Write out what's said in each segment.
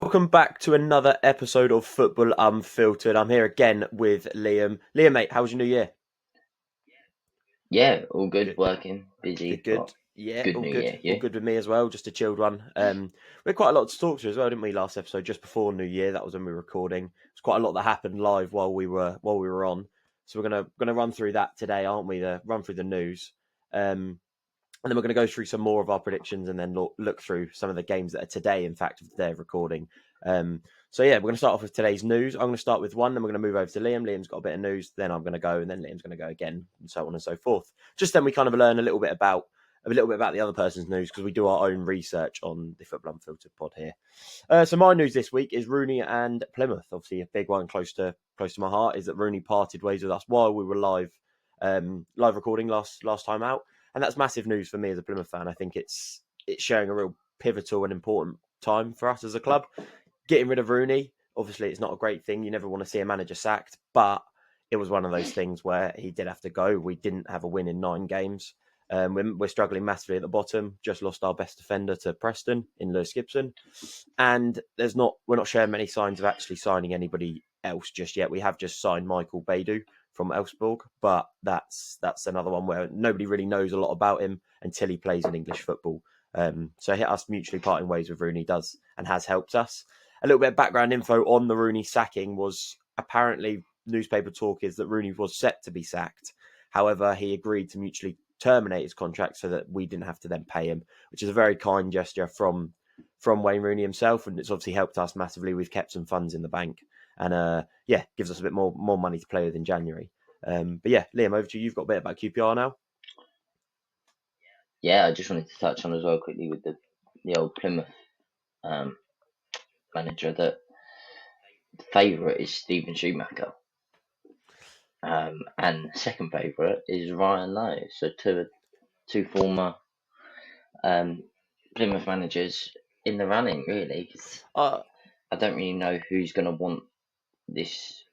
Welcome back to another episode of Football Unfiltered. I'm here again with Liam. Liam, mate, how was your new year? Yeah, all good, Good, working, good, busy, but good. Yeah, good all New good. Year. All Yeah, good with me as well. Just a chilled one. We had quite a lot to talk to as well, didn't we? Last episode, just before New Year. That was when we were recording. It's quite a lot that happened live while we were on. So we're gonna run through that today, aren't we? Run through the news. And then we're going to go through some more of our predictions and then look through some of the games that are today, in fact, of their recording. So yeah, we're going to start off with today's news. I'm going to start with one, then we're going to move over to Liam. Liam's got a bit of news, then I'm going to go, and then Liam's going to go again, and so on and so forth. Just then we kind of learn a little bit about the other person's news because we do our own research on the Football Unfiltered pod here. So my news this week is Rooney and Plymouth. Obviously, a big one close to my heart is that Rooney parted ways with us while we were live recording last time out. And that's massive news for me as a Plymouth fan. I think it's showing a real pivotal and important time for us as a club. Getting rid of Rooney, obviously, it's not a great thing. You never want to see a manager sacked, but it was one of those things where he did have to go. We didn't have a win in 9 games. We're struggling massively at the bottom. Just lost our best defender to Preston in Lewis Gibson, and we're not showing many signs of actually signing anybody else just yet. We have just signed Michael Baidoo from Elfsborg, but that's another one where nobody really knows a lot about him until he plays in English football. So us mutually parting ways with Rooney does and has helped us. A little bit of background info on the Rooney sacking was apparently newspaper talk is that Rooney was set to be sacked. However, he agreed to mutually terminate his contract so that we didn't have to then pay him, which is a very kind gesture from Wayne Rooney himself, and it's obviously helped us massively. We've kept some funds in the bank, and gives us a bit more money to play with in January. But yeah, Liam, over to you. You've got a bit about QPR now. yeah. I just wanted to touch on as well quickly with the old Plymouth um, manager that the favourite is Stephen Schumacher, and second favourite is Ryan Lowe. So two former um, Plymouth managers in the running, really. 'Cause Uh, I don't really know who's going to want this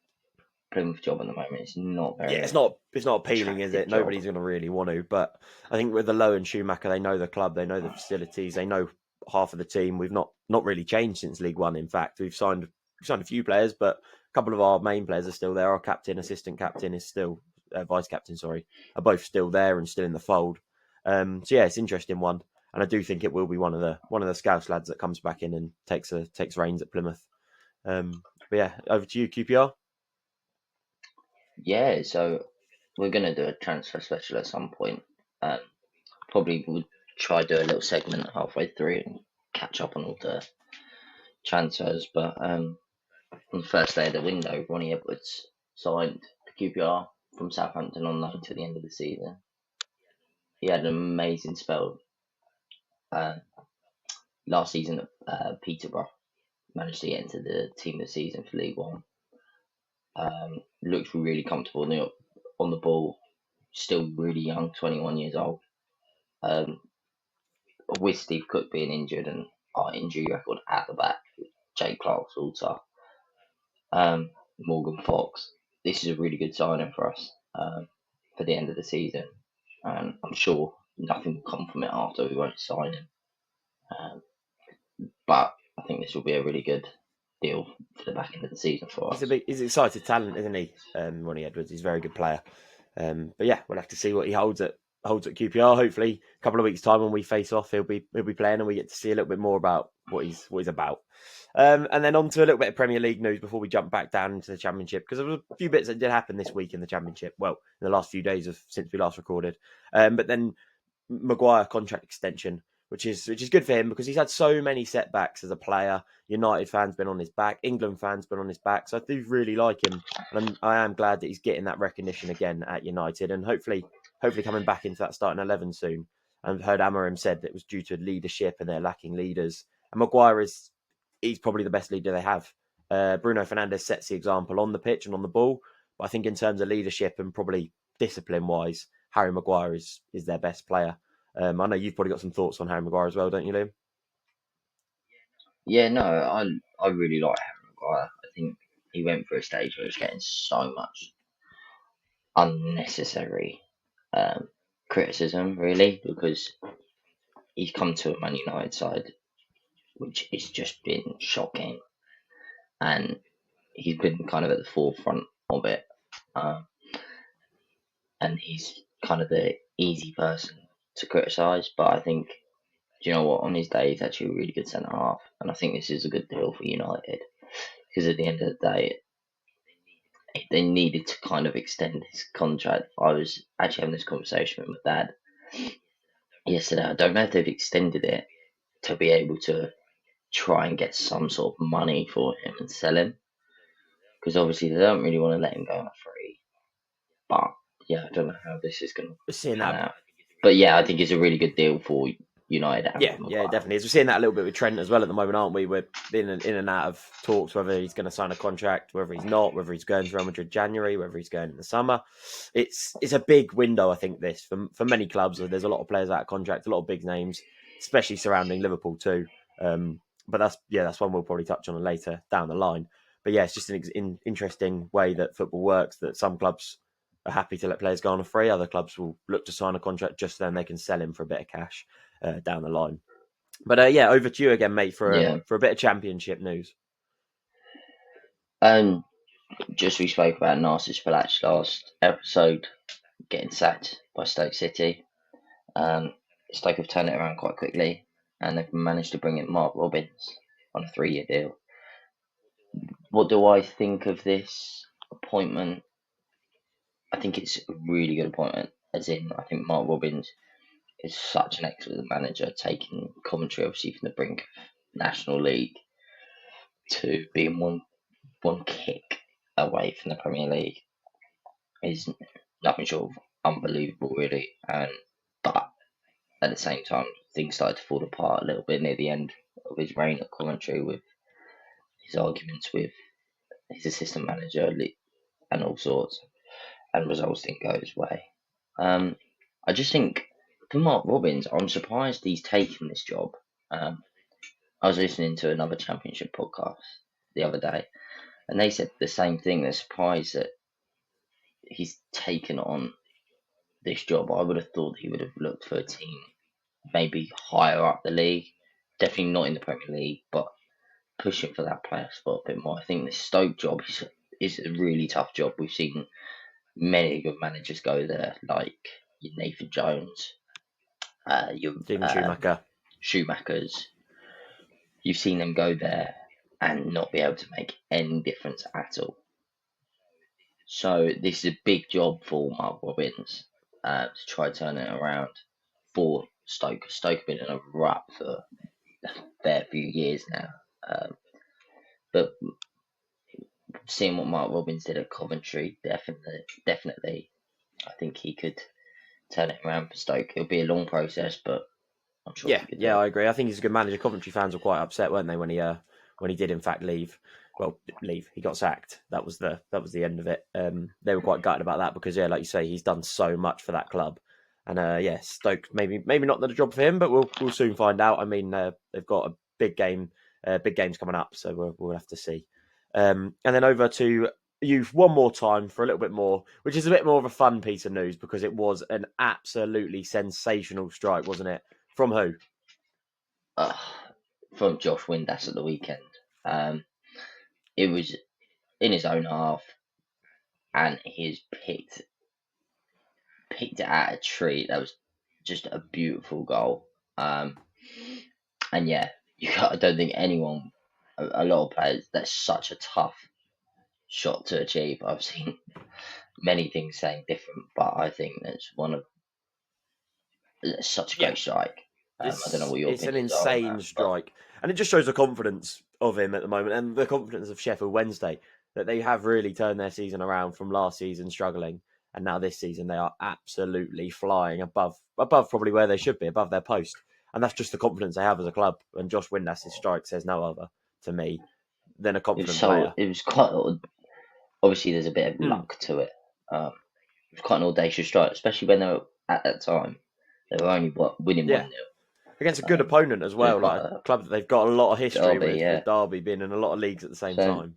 Plymouth job at the moment. It's not yeah, very it's not appealing, is attractive it? job. Nobody's going to really want to. But I think with the Lowe and Schumacher, they know the club, they know the facilities, they know half of the team. We've not really changed since League One. In fact, we've signed a few players, but a couple of our main players are still there. Our captain, assistant captain is still vice captain. Sorry, are both still there and still in the fold. So yeah, it's an interesting one, and I do think it will be one of the Scouts lads that comes back in and takes reins at Plymouth. But yeah, over to you, QPR. Yeah, so we're going to do a transfer special at some point. Um, Probably we'll try do a little segment halfway through and catch up on all the transfers. But on the first day of the window, Ronnie Edwards signed to QPR from Southampton on loan to the end of the season. He had an amazing spell uh, last season at Peterborough. Managed to get into the team of the season for League One. Looked really comfortable on the ball. Still really young, 21 years old. Um, with Steve Cook being injured and our injury record at the back, Jay Clark, Salter, Morgan Fox, this is a really good signing for us for the end of the season. And I'm sure nothing will come from it after we won't sign him. Um, but I think this will be a really good deal for the back end of the season for us. He's excited talent, isn't he? Ronnie Edwards. He's a very good player. But yeah, we'll have to see what he holds at QPR. Hopefully, a couple of weeks' time when we face off, he'll be playing, and we get to see a little bit more about what he's about. And then on to a little bit of Premier League news before we jump back down into the Championship, because there was a few bits that did happen this week in the Championship. Well, in the last few days since we last recorded. But then Maguire contract extension, which is good for him because he's had so many setbacks as a player. United fans been on his back, England fans been on his back, so I do really like him, and I am glad that he's getting that recognition again at United, and hopefully coming back into that starting 11 soon. I've heard Amorim said that it was due to leadership and they're lacking leaders, and Maguire he's probably the best leader they have. Bruno Fernandes sets the example on the pitch and on the ball, but I think in terms of leadership and probably discipline wise, Harry Maguire is their best player. I know you've probably got some thoughts on Harry Maguire as well, don't you, Liam? Yeah, no, I really like Harry Maguire. I think he went through a stage where he was getting so much unnecessary um, criticism, really, because he's come to a Man United side which has just been shocking, and he's been kind of at the forefront of it. Um, and he's kind of the easy person to criticise, but I think, do you know what? On his day, he's actually a really good centre half, and I think this is a good deal for United because at the end of the day, they needed to kind of extend his contract. I was actually having this conversation with my dad yesterday. I don't know if they've extended it to be able to try and get some sort of money for him and sell him because obviously they don't really want to let him go on a free. But yeah, I don't know how this is going to Seeing pan that, out. But yeah, I think it's a really good deal for United and yeah, for yeah, Maguire. definitely. As we're seeing that a little bit with Trent as well at the moment, aren't we? We're in and out of talks whether he's going to sign a contract, whether he's not, whether he's going to Real Madrid January, whether he's going in the summer. It's a big window, I think. This for many clubs. There's a lot of players out of contract, a lot of big names, especially surrounding Liverpool too. But that's one we'll probably touch on later down the line. But yeah, it's just an interesting way that football works. That some clubs are happy to let players go on a free. Other clubs will look to sign a contract just so then they can sell him for a bit of cash down the line. But yeah, over to you again, mate, for Yeah. a bit of championship news. Just we spoke about Narcis Palac last episode getting sacked by Stoke City. Stoke have turned it around quite quickly, and they've managed to bring in Mark Robbins on a 3-year deal. What do I think of this appointment? I think it's a really good appointment. As in, I think Mark Robbins is such an excellent manager, taking Coventry obviously from the brink of National League to being one kick away from the Premier League is nothing short of unbelievable, really. But at the same time, things started to fall apart a little bit near the end of his reign at Coventry with his arguments with his assistant manager and all sorts, and results didn't go his way. I just think for Mark Robbins, I'm surprised he's taken this job. Um, I was listening to another Championship podcast the other day, and they said the same thing. They're surprised that he's taken on this job. I would have thought he would have looked for a team maybe higher up the league, definitely not in the Premier League, but pushing for that player spot a bit more. I think the Stoke job is a really tough job. We've seen many good managers go there, like your Nathan Jones, your Steven Schumacher. Schumachers. You've seen them go there and not be able to make any difference at all. So this is a big job for Mark Robbins to try turn it around for Stoke. Stoke have been in a rut for a fair few years now. But seeing what Mark Robbins did at Coventry, definitely, I think he could turn it around for Stoke. It'll be a long process, but I'm sure he could do Yeah, it. I agree. I think he's a good manager. Coventry fans were quite upset, weren't they, when he did in fact leave? Well, leave. He got sacked. That was the end of it. They were quite gutted about that because, yeah, like you say, he's done so much for that club. And yeah, Stoke maybe not the job for him, but we'll soon find out. I mean, they've got a big games coming up, so we'll have to see. And then over to you one more time for a little bit more, which is a bit more of a fun piece of news because it was an absolutely sensational strike, wasn't it? From who? Uh, from Josh Windass at the weekend. It was in his own half, and he's picked it out a tree. That was just a beautiful goal. And yeah, I don't think anyone, a lot of players, that's such a tough shot to achieve. I've seen many things saying different, but I think that's such a Yeah, great strike. I don't know what your it's an opinions are on insane that, but strike, and it just shows the confidence of him at the moment, and the confidence of Sheffield Wednesday that they have really turned their season around from last season struggling, and now this season they are absolutely flying above probably where they should be, above their post, and that's just the confidence they have as a club. And Josh Windass's strike says no other to me than a confident player. it was quite obviously there's a bit of Mm. luck to it. It was quite an audacious strike, especially when they were at that time they were only winning Yeah, 1-0. against a good opponent as Doing well, quite like a a club that they've got a lot of history derby, yeah. with Derby being in a lot of leagues at the same So, time.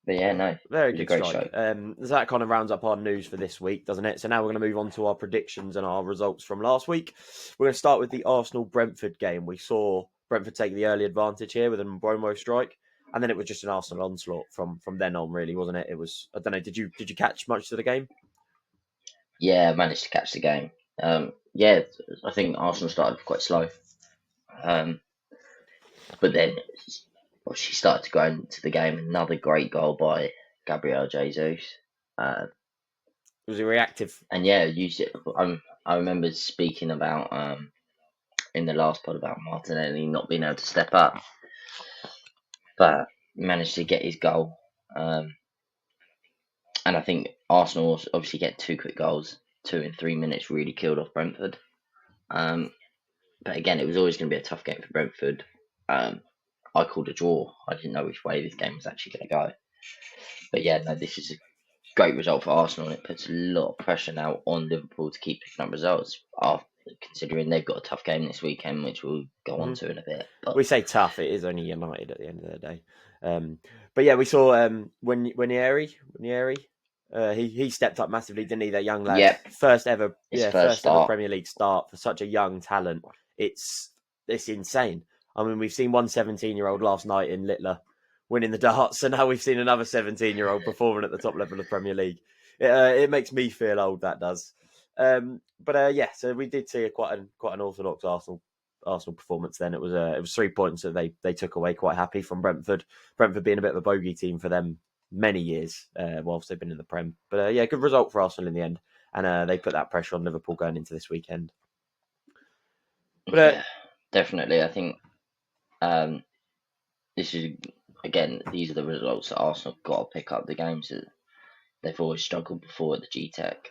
but yeah, no, it Very was a good great strike. strike. So that kind of rounds up our news for this week, doesn't it? So now we're going to move on to our predictions and our results from last week. We're going to start with the Arsenal-Brentford game. We saw Brentford take the early advantage here with an Mbromo strike, and then it was just an Arsenal onslaught from then on, really, wasn't it? It was, I don't know, did you catch much of the game? Yeah, I managed to catch the game. Yeah, I think Arsenal started quite slow, um, but then she started to go into the game. Another great goal by Gabriel Jesus. Uh, Was it reactive? and yeah, I remember speaking about in the last pod about Martinelli not being able to step up, but managed to get his goal. And I think Arsenal obviously get two quick goals, 2 in 3 minutes, really killed off Brentford. But again, it was always going to be a tough game for Brentford. I called a draw. I didn't know which way this game was actually going to go. But yeah, no, this is a great result for Arsenal, and it puts a lot of pressure now on Liverpool to keep picking up results. Considering they've got a tough game this weekend, which we'll go on to in a bit. But We say tough; it is only United at the end of the day. But yeah, we saw Winieri. He stepped up massively, didn't he? That young lad, yep, first ever first start. Premier League start for such a young talent. It's insane. I mean, we've seen one 17-year-old last night in Littler winning the darts, and now we've seen another 17-year-old performing at the top level of Premier League. It makes me feel old. That does. Yeah, so we did see quite an orthodox Arsenal performance. Then it was 3 points that they took away quite happy from Brentford. Brentford being a bit of a bogey team for them many years whilst they've been in the Prem. But yeah, good result for Arsenal in the end, and they put that pressure on Liverpool going into this weekend. But yeah, definitely. I think this is again. These are the results that Arsenal got to pick up. The games that they've always struggled before at the G-Tech,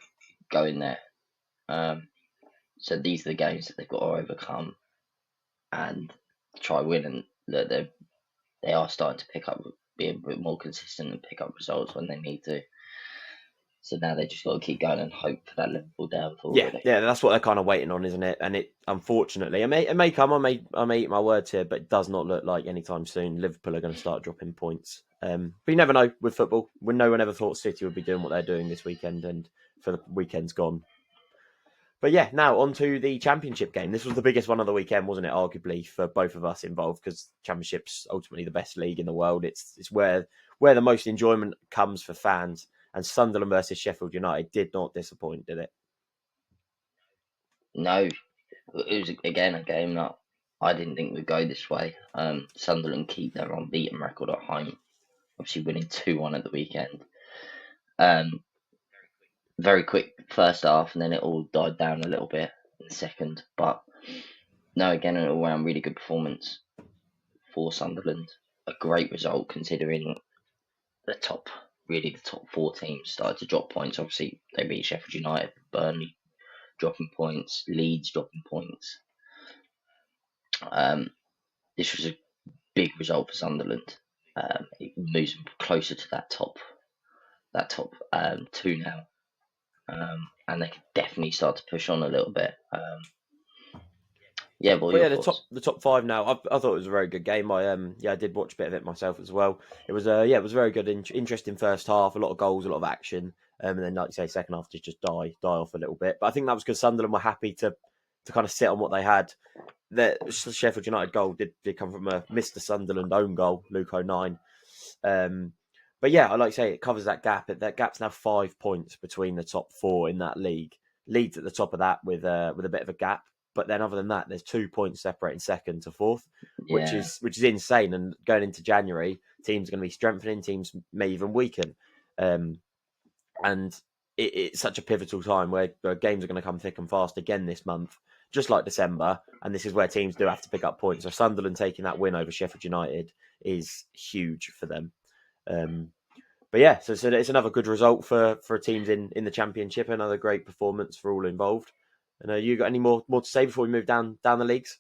go in there. So these are the games that they've got to overcome and try win, and that they are starting to pick up, be a bit more consistent and pick up results when they need to. So now they just got to keep going and hope for that Liverpool downfall. yeah, Really. yeah, that's what they're kind of waiting on, isn't it? And it, unfortunately, it may come. I may eat my words here, but it does not look like anytime soon Liverpool are going to start dropping points. But you never know with football. When no one ever thought City would be doing what they're doing this weekend, and for the weekend's gone. But yeah, now on to the Championship game. This was the biggest one of the weekend, wasn't it? Arguably for both of us involved, because Championship's ultimately the best league in the world. It's where the most enjoyment comes for fans. And Sunderland versus Sheffield United did not disappoint, did it? No, it was again a game that I didn't think would go this way. Sunderland keep their unbeaten record at home, obviously winning 2-1 at the weekend. Very quick first half, and then it all died down a little bit in the second. But no, again, an all-round really good performance for Sunderland. A great result considering the top 4 teams started to drop points. Obviously, they beat Sheffield United, Burnley dropping points, Leeds dropping points. This was a big result for Sunderland. It moves them closer to that top two now. And they can definitely start to push on a little bit. Yeah, what are your thoughts? The top five now. I thought it was a very good game. I did watch a bit of it myself as well. It was it was very good, interesting first half. A lot of goals, a lot of action, and then like you say, second half just die off a little bit. But I think that was because Sunderland were happy to kind of sit on what they had. The Sheffield United goal did come from a Mr. Sunderland own goal, Luke O'Nien. But yeah, I like to say it covers that gap. That gap's now 5 points between the top four in that league. Leeds at the top of that with a bit of a gap. But then other than that, there's 2 points separating second to fourth, which is insane. And going into January, teams are going to be strengthening, teams may even weaken. And it's such a pivotal time where games are going to come thick and fast again this month, just like December. And this is where teams do have to pick up points. So Sunderland taking that win over Sheffield United is huge for them. But yeah, so it's another good result for teams in the Championship. Another great performance for all involved. And you got any more to say before we move down the leagues?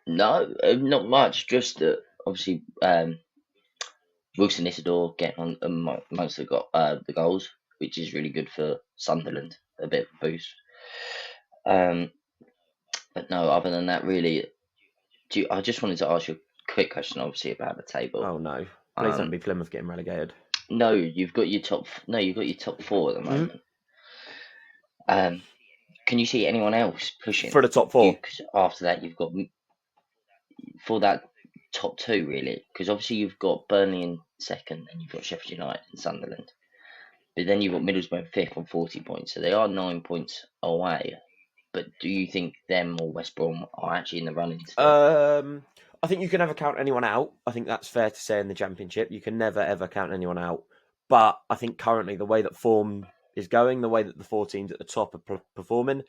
No, not much. Just that obviously Wilson Isidore getting on most of the goals, which is really good for Sunderland. A bit of a boost. But no, other than that, really, I just wanted to ask you a quick question, obviously about the table. Oh no, please don't be Plymouth getting relegated. No, you've got your top 4 at the moment. Can you see anyone else pushing for the top 4? After that, you've got for that top two really, because obviously you've got Burnley in second, and you've got Sheffield United and Sunderland, but then you've got Middlesbrough in fifth on 40 points, so they are 9 points away. But do you think them or West Brom are actually in the running still? I think you can never count anyone out. I think that's fair to say in the Championship. You can never ever count anyone out. But I think currently the way that form is going, the way that the four teams at the top are performing,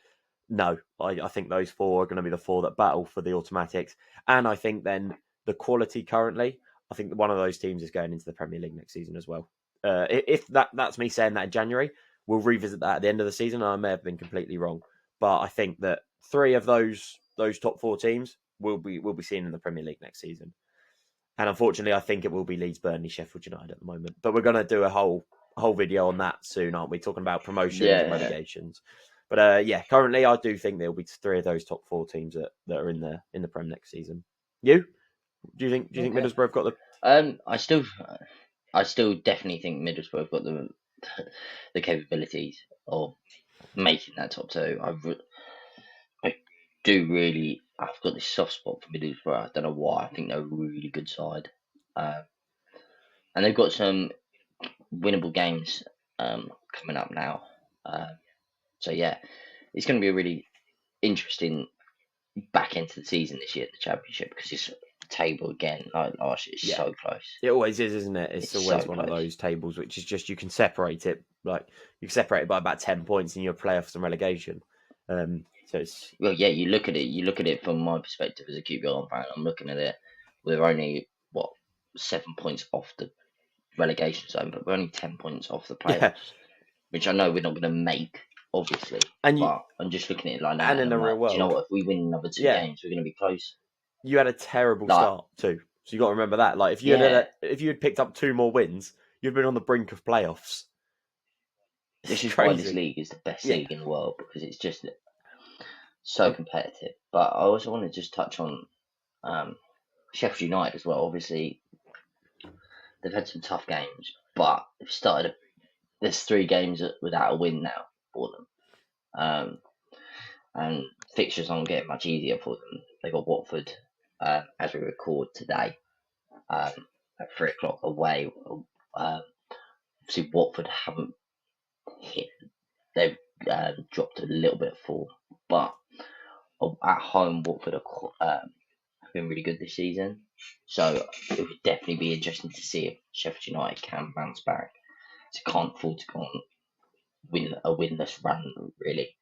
no, I think those four are going to be the four that battle for the automatics. And I think then the quality currently, I think that one of those teams is going into the Premier League next season as well. If that's me saying that in January, we'll revisit that at the end of the season. I may have been completely wrong, but I think that three of those top four teams will be seen in the Premier League next season. And unfortunately, I think it will be Leeds, Burnley, Sheffield United at the moment. But we're going to do a whole video on that soon, aren't we? Talking about promotions and Yeah. relegations. But yeah, currently I do think there'll be three of those top four teams that are in the Prem next season. You? Do you think Okay. Middlesbrough have got the? I still definitely think Middlesbrough have got the capabilities of making that top two. I do really. I've got this soft spot for Middlesbrough. I don't know why. I think they're a really good side, and they've got some winnable games coming up now. So yeah, it's going to be a really interesting back into the season this year, the Championship, because it's table again like last year. It's Yeah, so close. it always is, isn't it? It's It's so always one of close. those tables which is just you can separate it like you can separate it by about 10 points in your playoffs and relegation. So it's Well, yeah, you look at it. You look at it from my perspective as a QPR fan. I'm looking at it. We're only 7 points off the relegation zone, but we're only 10 points off the yeah, playoffs, which I know we're not going to make, obviously. and you But I'm just looking at it like that, and and in I'm the real like, do you know world, what? If we win another two yeah, games, we're going to be close. you had a terrible Like, start too. So you got to remember that. Like yeah, if you had picked up two more wins, you'd been on the brink of playoffs. which It's is why this crazy. league is the best Yeah. league in the world, because it's just so competitive. But I also want to just touch on um, Sheffield United as well. Obviously, they've had some tough games, but they've started. There's 3 games without a win now for them, and fixtures aren't getting much easier for them. They got Watford as we record today um, at 3 o'clock away. Obviously, Watford haven't hit. They've dropped a little bit of form, but at home, Watford have been really good this season. So it would definitely be interesting to see if Sheffield United can bounce back. So can't afford to go on win a winless run really,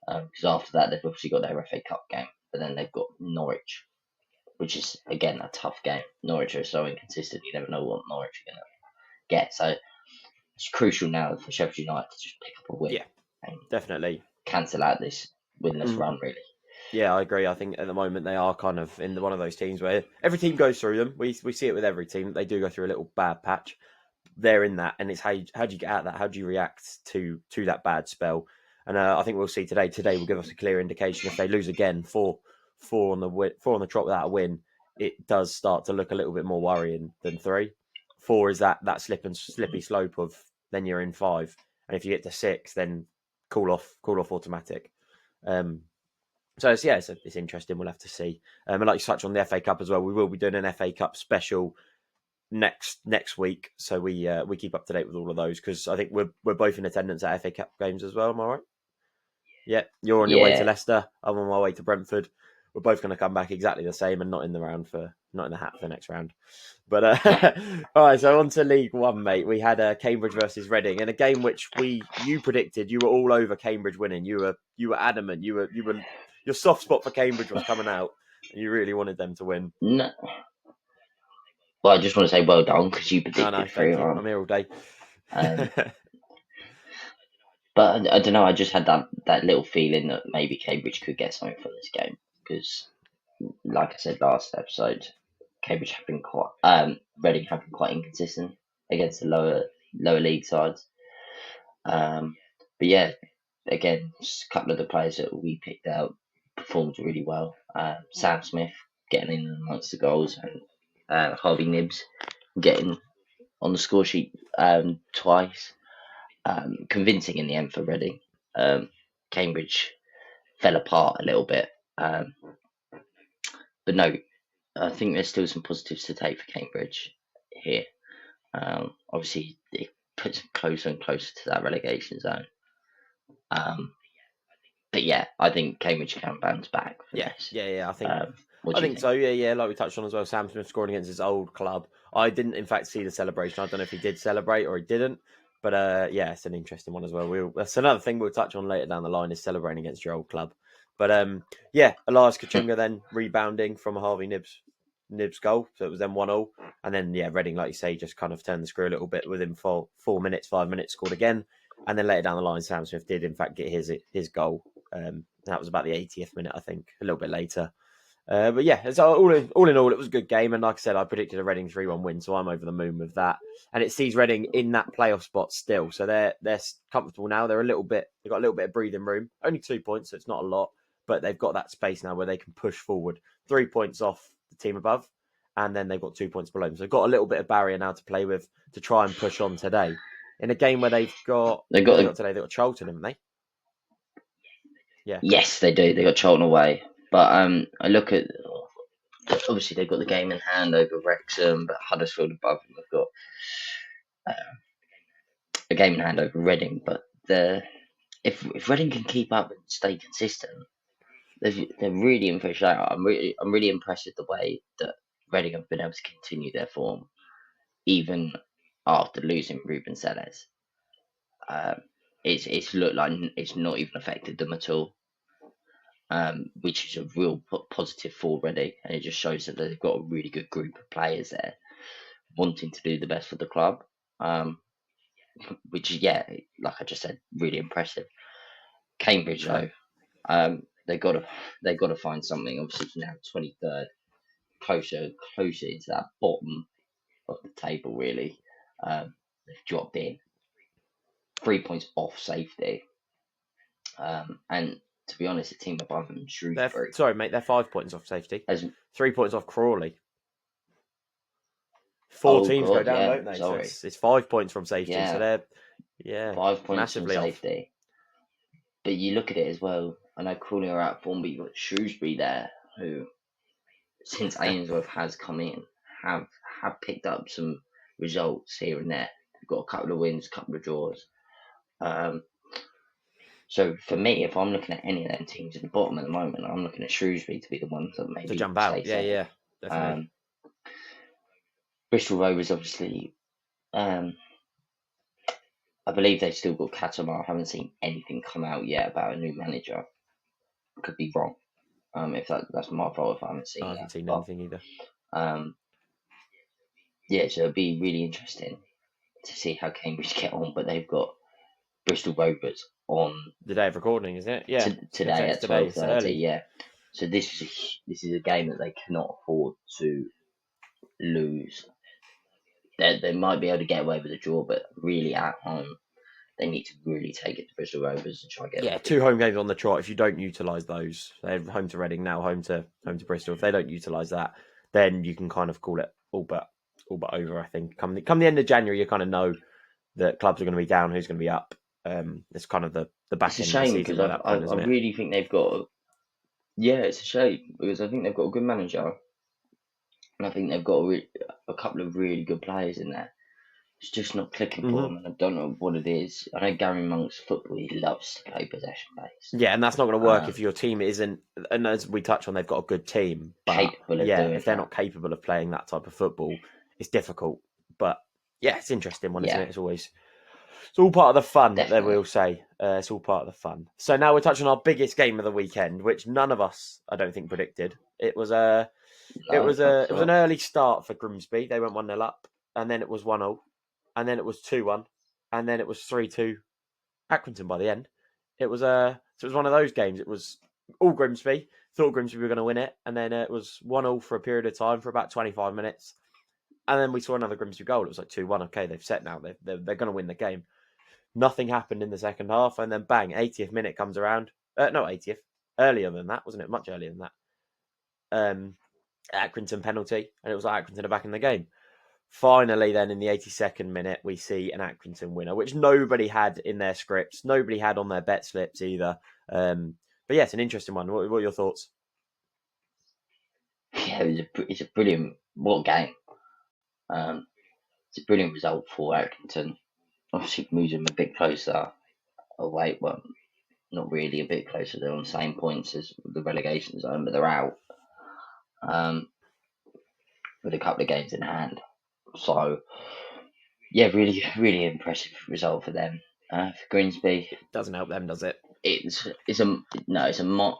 because after that they've obviously got their FA Cup game, but then they've got Norwich, which is again a tough game. Norwich are so inconsistent; you never know what Norwich are going to get. So it's crucial now for Sheffield United to just pick up a win Yeah, and definitely. cancel out this winless Mm, run really. yeah, I agree. I think at the moment they are kind of in one of those teams where every team goes through them. We see it with every team. They do go through a little bad patch. They're in that, and it's how do you get out of that? How do you react to that bad spell? And I think we'll see today. Today will give us a clear indication if they lose again, four on the trot without a win. It does start to look a little bit more worrying than 3. 4 is that slippy slope of then you're in 5, and if you get to 6, then call off automatic. Um, so it's interesting. We'll have to see. And like you touched on the FA Cup as well, we will be doing an FA Cup special next week, so we keep up to date with all of those because I think we're both in attendance at FA Cup games as well. Am I right? Yeah, you're on your way to Yeah, Leicester. I'm on my way to Brentford. We're both going to come back exactly the same and not in the hat for the next round. But all right, so on to League One, mate. We had Cambridge versus Reading in a game which you predicted. You were all over Cambridge winning. You were adamant. You were your soft spot for Cambridge was coming out, and you really wanted them to win. no. Well, I just want to say well done because you No, no, predicted thank you. 3-1. I'm here all day. Um, But I don't know. I just had that little feeling that maybe Cambridge could get something from this game because, like I said last episode, Cambridge have been quite, Reading have been quite inconsistent against the lower league sides. But yeah, again, just a couple of the players that we picked out performed really well. Sam Smith getting in amongst the goals, and Harvey Nibbs getting on the score sheet twice. Convincing in the end for Reading. Cambridge fell apart a little bit, but no. I think there's still some positives to take for Cambridge here. Obviously, it puts them closer and closer to that relegation zone. But yeah, I think Cambridge can bounce back from Yeah, this. yeah. What I do you think think? so. Yeah. Like we touched on as well, Sam Smith scoring against his old club. I didn't, in fact, see the celebration. I don't know if he did celebrate or he didn't. But yeah, it's an interesting one as well. That's another thing we'll touch on later down the line is celebrating against your old club. But yeah, Elias Kachunga then rebounding from a Harvey Nibs goal, so it was then 1-0, and then yeah, Reading, like you say, just kind of turned the screw a little bit within 4 minutes, 5 minutes, scored again, and then later down the line, Sam Smith did in fact get his goal. That was about the 80th minute, I think, a little bit later. But yeah, it's all in all, it was a good game. And like I said, I predicted a Reading 3-1 win, so I'm over the moon with that. And it sees Reading in that playoff spot still. So they're comfortable now. They've got a little bit of breathing room. Only 2 points, so it's not a lot. But they've got that space now where they can push forward. 3 points off the team above. And then they've got 2 points below them. So they've got a little bit of barrier now to play with to try and push on today. In a game where they've got, They what got have they the got today? They've got Charlton, haven't they? Yeah. Yes, they do. They got Charlton away, but I look at obviously they've got the game in hand over Wrexham, but Huddersfield above them have got uh, a game in hand over Reading. But if Reading can keep up and stay consistent, they're really in for a shout. I'm really impressed with the way that Reading have been able to continue their form even after losing Ruben Selles. Um, it's looked like it's not even affected them at all. Which is a real positive for Reading, and it just shows that they've got a really good group of players there wanting to do the best for the club. Um, which is, yeah, like I just said, really impressive. Cambridge though, they got to find something. Obviously now 23rd, closer into that bottom of the table really. They've dropped in 3 points off safety, and to be honest, the team above them, Shrewsbury, Sorry, mate, they're 5 points off safety. as 3 points off Crawley. Four oh teams go god, down, yeah, don't they? So sorry, it's 5 points from safety. So yeah, they're 5 points from massively off. safety. But you look at it as well. I know Crawley are out of form, but you've got Shrewsbury there, who since Ainsworth has come in, have picked up some results here and there. They've got a couple of wins, a couple of draws. Um, so for me, if I'm looking at any of them teams at the bottom at the moment, I'm looking at Shrewsbury to be the ones that To maybe jump stay out. safe. Yeah, definitely. Um, Bristol Rovers, obviously, I believe they've still got Katamar. I haven't seen anything come out yet about a new manager. Could be wrong. If that's my fault if I haven't I seen haven't that. seen But anything either. um, yeah, so it'll be really interesting to see how Cambridge get on. But they've got Bristol Rovers on The day of recording, isn't it? Yeah. I was going to say today it's at today. twelve It's thirty. early. Yeah, so this is a game that they cannot afford to lose. They might be able to get away with a draw, but really at home they need to really take it to Bristol Rovers and try and get a Yeah, win. 2 home games on the trot. If you don't utilise those, they're home to Reading now, home to Bristol. If they don't utilise that, then you can kind of call it all but over. I think come the end of January, you kind of know that clubs are going to be down, who's going to be up. It's kind of the It's back a end of the shame season because by that point, I isn't it? really think they've got. Yeah, it's a shame because I think they've got a good manager and I think they've got a couple of really good players in there. It's just not clicking for Hmm. them, and I don't know what it is. I know Gary Monk's football; he loves to play possession based, Yeah, and that's not going to work um, if your team isn't. And as we touch on, they've got a good team, but capable of yeah, doing if they're that. not capable of playing that type of football, it's difficult. But yeah, it's an interesting one, isn't Yeah, it? It's all part of the fun. That definitely. we'll say it's all part of the fun. So now we're touching on our biggest game of the weekend, which none of us, I don't think, predicted. No, not It at was an all. early start for Grimsby. They went 1-0 up, and then it was 1-0, and then it was 2-1, and then it was 3-2 Accrington by the end. So it was one of those games. It was all Grimsby. Thought Grimsby were going to win it, and then it was 1-0 for a period of time for about 25 minutes, and then we saw another Grimsby goal. It was like 2-1. Okay, they've set now. They're going to win the game. Nothing happened in the second half, and then bang, 80th minute comes around. No, 80th. Earlier than that, wasn't it? Much earlier than that. Accrington penalty, and it was like Accrington are back in the game. Finally, then in the 82nd minute, we see an Accrington winner, which nobody had in their scripts, nobody had on their bet slips either. But yeah, it's an interesting one. What are your thoughts? Yeah, it's a brilliant what game. It's a brilliant result for Accrington. Obviously, moves them a bit closer away. Well, not really a bit closer. They're on the same points as the relegation zone, but they're out with a couple of games in hand. So, yeah, really, really impressive result for them. For Grimsby, Doesn't help them, does it? it's a no, it's a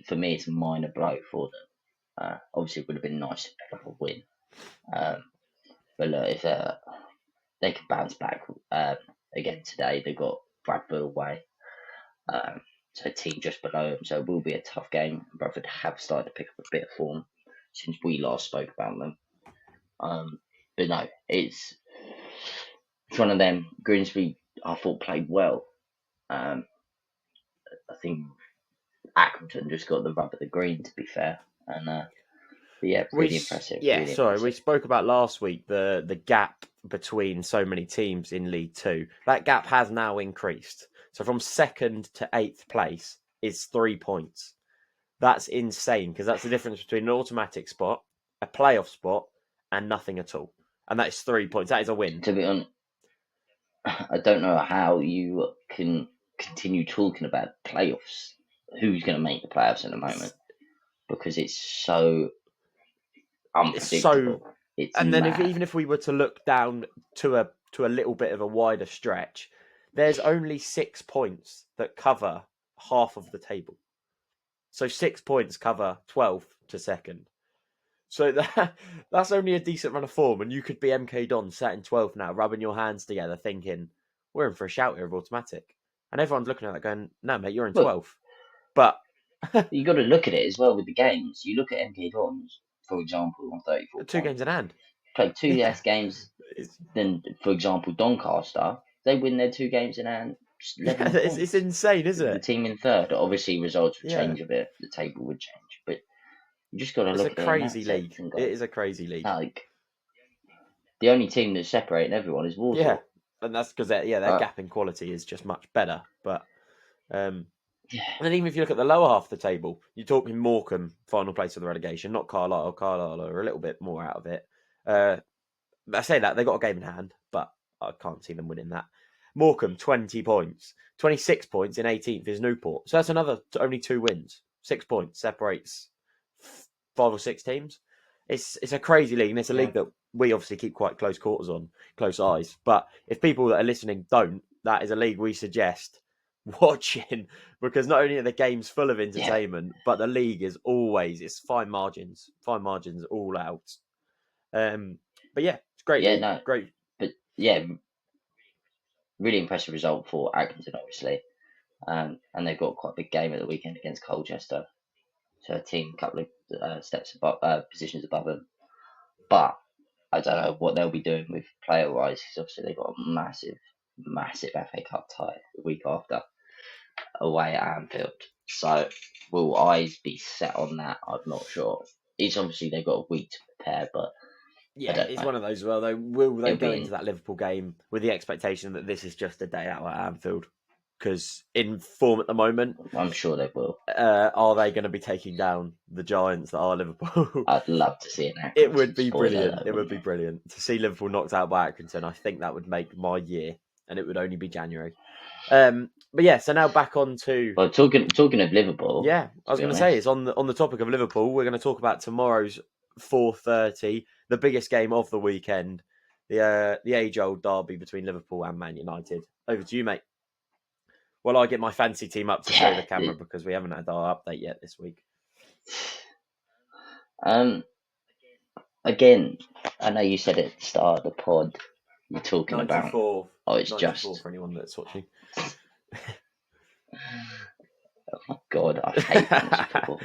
for me, it's a minor blow for them. Obviously, it would have been nice to pick up a win. But look, if they can bounce back again today, they've got Bradford away. So a team just below them, so it will be a tough game. Bradford have started to pick up a bit of form since we last spoke about them. But no, it's one of them. Grimsby, I thought, played well. I think Accrington just got the rub of the green, to be fair. And but yeah, really impressive. Really We impressive. spoke about last week the gap between so many teams in League Two. That gap has now increased. So from second to eighth place is 3 points. That's insane because that's the difference between an automatic spot, a playoff spot, and nothing at all. And that is 3 points. That is a win. To be honest, I don't know how you can continue talking about playoffs. Who's going to make the playoffs at the moment? Because it's so unpredictable. It's and then mad. even if we were to look down to a little bit of a wider stretch, there's only 6 points that cover half of the table. So 6 points cover 12th to second. So that's only a decent run of form, and you could be MK Don sat in 12th now, rubbing your hands together, thinking we're in for a shout here of automatic, and everyone's looking at that going, "No, mate, you're in 12th." But you got to look at it as well with the games. You look at MK Dons, for example, on 34 2 points. games in hand. Played 2 less games than, for example, Doncaster. They win their 2 games in hand. 11 points. It's insane, isn't it? The team in third. Obviously, results would change a bit. The table would change, but you just got to look at it in that crazy league. sense. It is a crazy league. Like the only team that's separating everyone is Warsaw. Yeah, and that's because their gap in quality is just much better. But and then even if you look at the lower half of the table, you're talking Morecambe, final place of the relegation, not Carlisle. Carlisle are a little bit more out of it. I say that they got a game in hand, but I can't see them winning that. Morecambe 20 points, 26 points in 18th is Newport, so that's another only 2 wins. 6 points separates 5 or 6 teams. It's a crazy league, and it's a league that we obviously keep quite close quarters on, close eyes. But if people that are listening don't, that is a league we suggest watching, because not only are the games full of entertainment, but the league is always, it's fine margins all out. But yeah, it's great. Yeah, league. no, Great. But yeah, really impressive result for Accrington, obviously. And they've got quite a big game at the weekend against Colchester. So a team, a couple of steps above, positions above them. But I don't know what they'll be doing with player-wise, because obviously they've got a massive, massive FA Cup tie the week after away at Anfield. So will eyes be set on that? I'm not sure. It's obviously they've got a week to prepare, but Yeah, it's one of those as well, though. Will they go into that Liverpool game with the expectation that this is just a day out at Anfield? Because in form at the moment, I'm sure they will. Are they going to be taking down the giants that are Liverpool? I'd love to see it. It would be brilliant. It would be brilliant to see Liverpool knocked out by Accrington. I think that would make my year, and it would only be January. But yeah, so now back on to. Well, talking of Liverpool. Yeah, I was going to say it's on the topic of Liverpool. We're going to talk about tomorrow's 4:30, the biggest game of the weekend, the age-old derby between Liverpool and Man United. Over to you, mate. Well, I get my fancy team up to show the camera because we haven't had our update yet this week. Again, I know you said at the start of the pod, you're talking 94, about. Oh, it's 94 just for anyone that's watching. Oh my God, I hate fantasy football.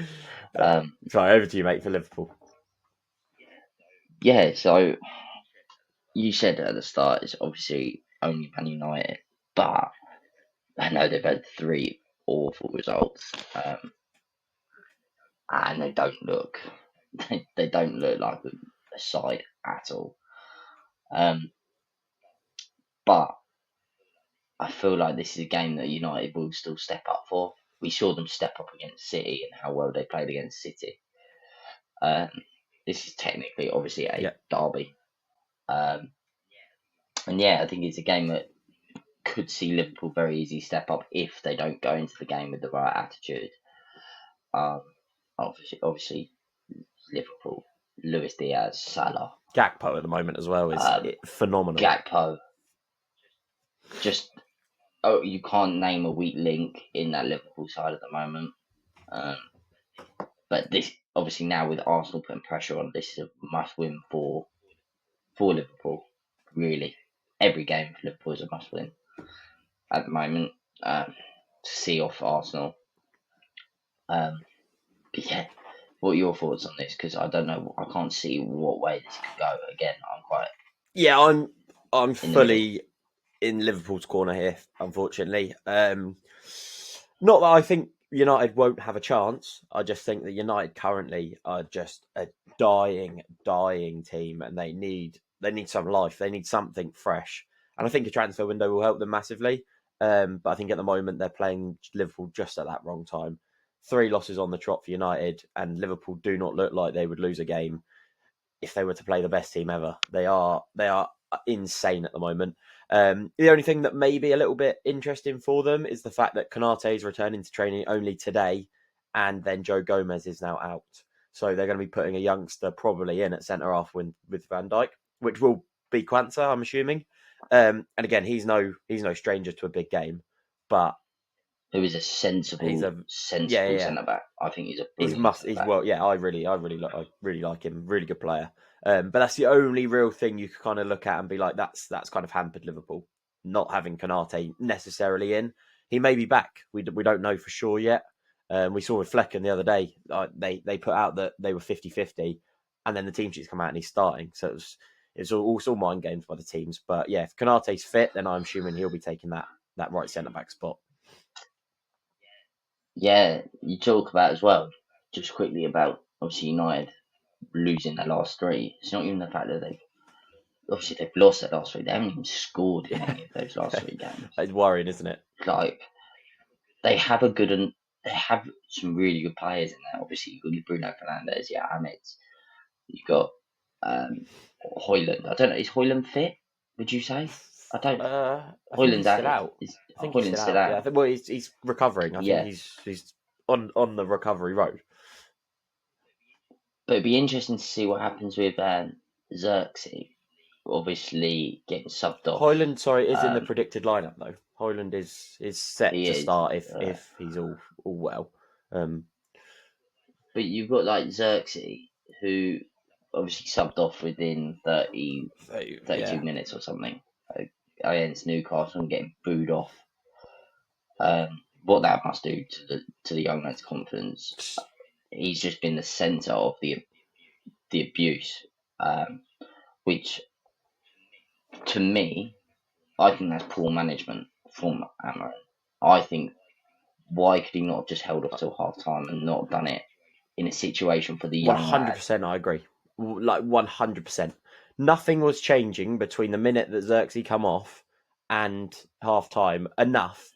Sorry, over to you, mate, for Liverpool. Yeah, so you said at the start it's obviously only Man United, but I know they've had 3 awful results, and they don't look they don't look like a side at all. But I feel like this is a game that United will still step up for. We saw them step up against City and how well they played against City. Um, this is technically, obviously, a derby. And yeah, I think it's a game that could see Liverpool very easily step up if they don't go into the game with the right attitude. Obviously, Liverpool, Luis Diaz, Salah, Gakpo at the moment as well is phenomenal. Gakpo. Just you can't name a weak link in that Liverpool side at the moment. But this, obviously, now with Arsenal putting pressure on, this is a must-win for Liverpool. Really, every game for Liverpool is a must-win at the moment to see off Arsenal. But yeah, what are your thoughts on this? Because I don't know, I can't see what way this could go. Again, I'm fully in Liverpool's corner here, unfortunately. Not that I think United won't have a chance. I just think that United currently are just a dying team, and they need some life. They need something fresh, and I think a transfer window will help them massively. But I think at the moment they're playing Liverpool just at that wrong time. 3 losses on the trot for United, and Liverpool do not look like they would lose a game if they were to play the best team ever. They are insane at the moment. The only thing that may be a little bit interesting for them is the fact that Konate is returning to training only today, and then Joe Gomez is now out. So they're going to be putting a youngster probably in at centre half with Van Dijk, which will be Quansah, I'm assuming. And again, he's no stranger to a big game, but who is a sensible centre back. I think he's a brilliant centre back. I really like him. Really good player. But that's the only real thing you could kind of look at and be like, that's kind of hampered Liverpool, not having Konate necessarily in. He may be back. We don't know for sure yet. We saw with Flecken the other day. They put out that they were 50-50, and then the team sheets come out and he's starting. So it's all mind games by the teams. But yeah, if Konate's fit, then I'm assuming he'll be taking that right centre back spot. Yeah, you talk about as well, just quickly about obviously United losing their last 3. It's not even the fact that they've lost their last 3. They haven't even scored in any of those last 3 games. It's worrying, isn't it? Like they have they have some really good players in there. Obviously, you've got Bruno Fernandes, Ahmed. You've got Højlund. I don't know. Is Højlund fit? Would you say? I don't. Højlund's still out. I think he's still out. Yeah, I think, well, he's recovering. I think he's on the recovery road. But it'd be interesting to see what happens with Xerxes. Obviously, getting subbed off. Højlund, is in the predicted lineup though. Højlund is set to start if he's all well. But you've got like Xerxes, who obviously subbed off within 32 minutes or something against Newcastle and getting booed off. What that must do to the young lad's confidence. He's just been the centre of the abuse, which to me, I think that's poor management from Amarin. I think, why could he not have just held off till half time and not done it in a situation for the young 100%, I agree. Like 100%. Nothing was changing between the minute that Xerxes come off and half time enough.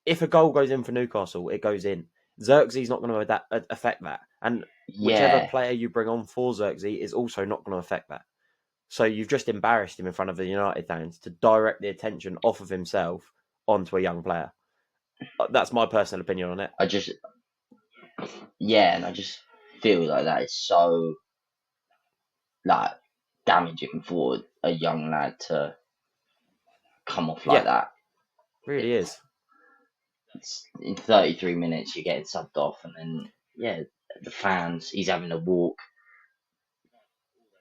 If a goal goes in for Newcastle, it goes in. Xerxes not going to affect that. And whichever player you bring on for Xerxes is also not going to affect that. So you've just embarrassed him in front of the United fans to direct the attention off of himself onto a young player. That's my personal opinion on it. I just feel like that is so damaging for a young lad to come off like that. Really is. It's, in 33 minutes, you're getting subbed off, and then the fans. He's having a walk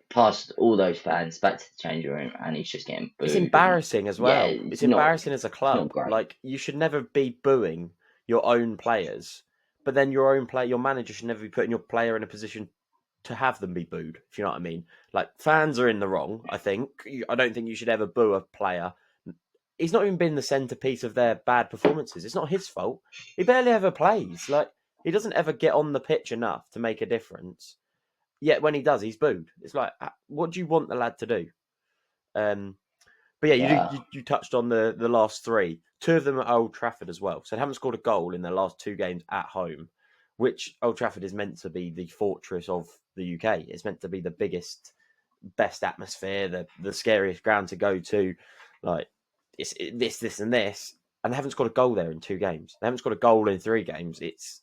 past all those fans back to the changing room, and he's just getting booed. It's embarrassing as well. It's embarrassing as a club. Like, you should never be booing your own players, but then your manager should never be putting your player in a position to have them be booed, if you know what I mean. Like, fans are in the wrong, I think. I don't think you should ever boo a player. He's not even been the centrepiece of their bad performances. It's not his fault. He barely ever plays. Like, he doesn't ever get on the pitch enough to make a difference. Yet when he does, he's booed. It's like, what do you want the lad to do? But you touched on the last 3. 2 of them at Old Trafford as well. So they haven't scored a goal in their last 2 games at home, which Old Trafford is meant to be the fortress of the UK. It's meant to be the biggest, best atmosphere, the scariest ground to go to. Like this, and this, and they haven't scored a goal there in 2 games. They haven't scored a goal in 3 games. It's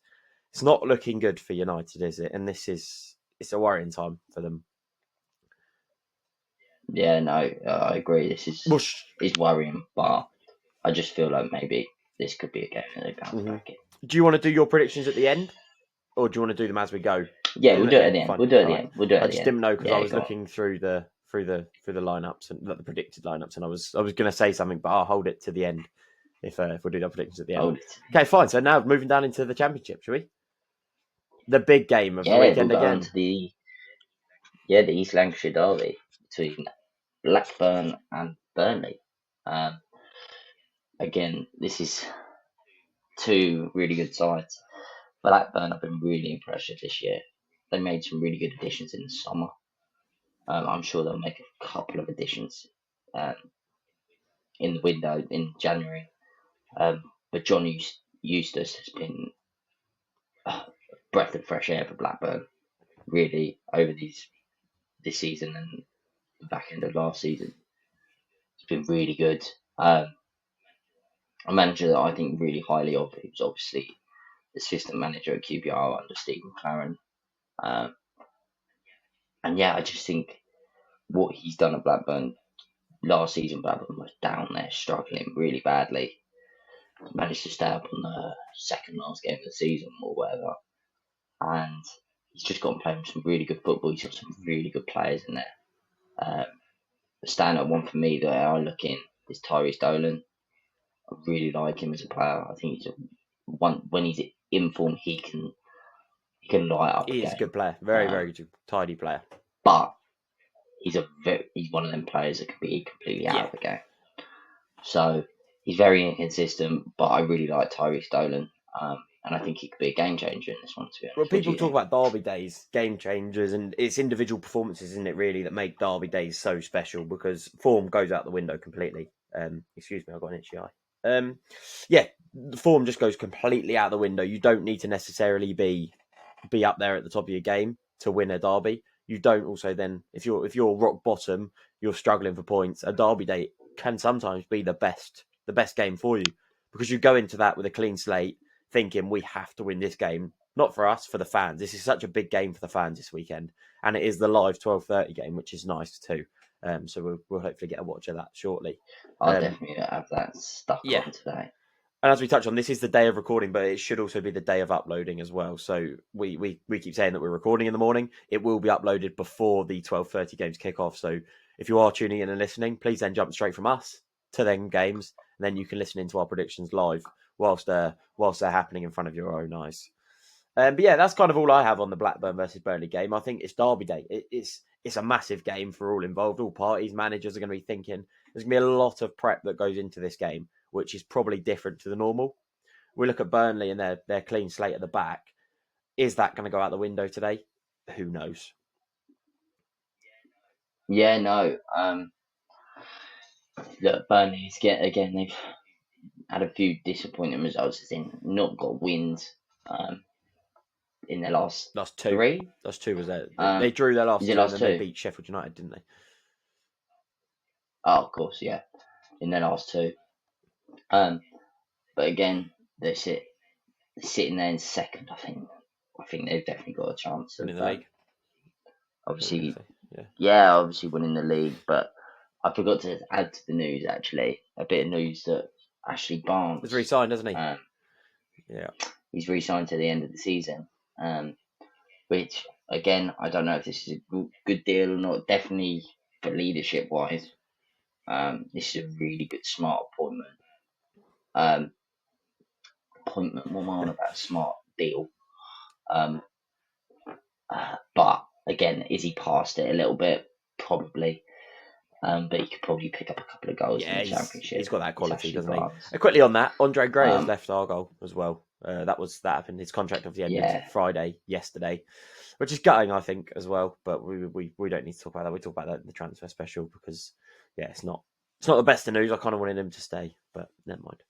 not looking good for United, is it? And it's a worrying time for them. Yeah, no, I agree. This is worrying, but I just feel like maybe this could be a game that they bounce back in. Do you want to do your predictions at the end, or do you want to do them as we go? Yeah, we'll do it at the end. We'll do it at the end. We'll do it at the end. I just didn't know because I was looking through the lineups and the predicted lineups, and I was going to say something, but I'll hold it to the end if we do our predictions at the end. Okay, fine. So now moving down into the Championship, shall we? The big game of the weekend again. The East Lancashire derby between Blackburn and Burnley. Again, this is 2 really good sides. Blackburn have been really impressive this year. They made some really good additions in the summer. I'm sure they'll make a couple of additions in the window in January. But John Eustace has been a breath of fresh air for Blackburn, really, over this season and the back end of last season. It's been really good. A manager that I think really highly of, who's obviously assistant manager at QPR under Steve McLaren. And yeah, I just think what he's done at Blackburn last season, Blackburn was down there struggling really badly. Managed to stay up on the second last game of the season or whatever. And he's just got playing some really good football. He's got some really good players in there. The standout one for me that I look in is Tyrese Dolan. I really like him as a player. I think he's when he's in form, he can light up. He's a good player, very tidy player. But he's one of them players that can be completely out of the game. So he's very inconsistent, but I really like Tyrese Dolan. And I think he could be a game changer in this one, to be honest. Well, people talk about derby days, game changers, and it's individual performances, isn't it, really, that make derby days so special because form goes out the window completely. Excuse me, I've got an itchy eye. The form just goes completely out the window. You don't need to necessarily be up there at the top of your game to win a derby. You don't also then, if you're rock bottom, you're struggling for points. A derby day can sometimes be the best game for you because you go into that with a clean slate, thinking we have to win this game, not for us, for the fans. This is such a big game for the fans this weekend, and it is the live 12:30 game, which is nice too. So we'll hopefully get a watch of that shortly. I'll definitely have that stuck on today. And as we touch on, this is the day of recording, but it should also be the day of uploading as well. So we keep saying that we're recording in the morning. It will be uploaded before the 12:30 games kick off. So if you are tuning in and listening, please then jump straight from us to them games, and then you can listen into our predictions live whilst they're happening in front of your own eyes. But yeah, that's kind of all I have on the Blackburn versus Burnley game. I think it's Derby Day. It's a massive game for all involved. All parties, managers are going to be thinking there's going to be a lot of prep that goes into this game, which is probably different to the normal. We look at Burnley and their clean slate at the back. Is that going to go out the window today? Who knows? Yeah, no. Look, Burnley's again. They've had a few disappointing results, as in not got wins in their last 2. 3. Last 2 was that they drew their last 2 and then they beat Sheffield United, didn't they? Oh, of course, yeah, in their last 2. But again, they're sitting there in second. I think they've definitely got a chance of winning the league. Obviously, obviously winning the league. But I forgot to add to the news, actually, a bit of news that Ashley Barnes was re-signed, hasn't he? He's re-signed to the end of the season. Which, again, I don't know if this is a good deal or not. Definitely for leadership-wise, this is a really good, smart appointment. What am I on about? Smart deal. But again, is he past it a little bit? Probably. But he could probably pick up a couple of goals in the Championship. He's got that quality, doesn't he? Quickly on that, Andre Gray has left Argyle as well. That happened. His contract obviously ended Friday, yesterday, which is gutting, I think, as well. But we don't need to talk about that. We talk about that in the transfer special because it's not the best of news. I kind of wanted him to stay, but never mind.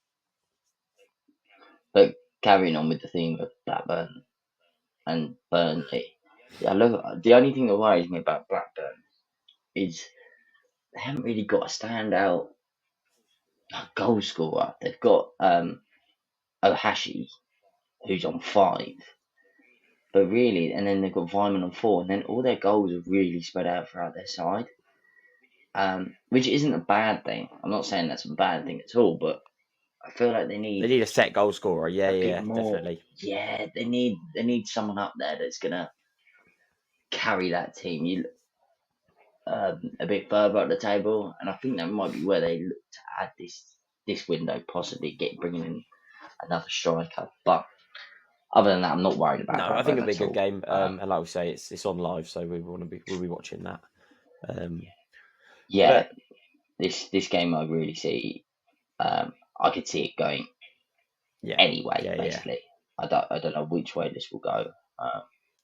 But carrying on with the theme of Blackburn and Burnley, Yeah, look, the only thing that worries me about Blackburn is they haven't really got a standout goal scorer. They've got Ohashi, who's on 5, but really, and then they've got Vyman on 4, and then all their goals are really spread out throughout their side, which isn't a bad thing. I'm not saying that's a bad thing at all, but I feel like they They need need a set goal scorer. Yeah, a yeah, bit yeah, more. definitely. Yeah, they need someone up there that's gonna carry that team. A bit further up the table, and I think that might be where they look to add this window, possibly bringing in another striker. But other than that, I'm not worried about No, I think Blackburn it'll be a at good all. game. And like we say, it's on live, so we'll be watching that. Um, but Yeah, this game I really see. I could see it going yeah, anyway. yeah, yeah. Basically, I don't know which way this will go,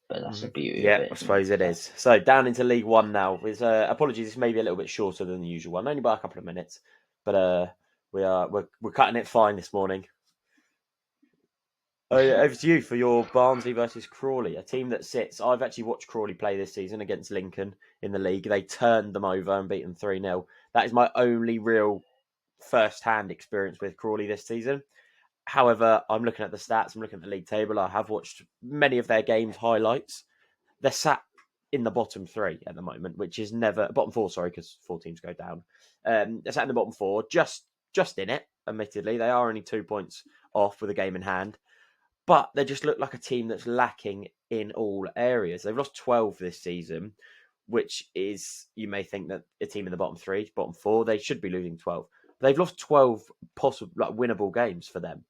but that's the beauty of Yeah, it, I isn't it? suppose it So is. So down into League One now. With apologies, this may be a little bit shorter than the usual one, only by a couple of minutes. But we're cutting it fine this morning. Over to you for your Barnsley versus Crawley, a team that sits. I've actually watched Crawley play this season against Lincoln in the league. They turned them over and beat them 3-0. That is my only real first-hand experience with Crawley this season. However, I'm looking at the stats. I'm looking at the league table. I have watched many of their games highlights. They're sat in the bottom 3 at the moment, which is never bottom 4. Sorry, because 4 teams go down. They're sat in the bottom 4, just in it. Admittedly, they are only 2 points off with a game in hand, but they just look like a team that's lacking in all areas. They've lost 12 this season, which is, you may think that a team in the bottom 3, bottom 4, they should be losing 12. They've lost 12 possible, like, winnable games for them.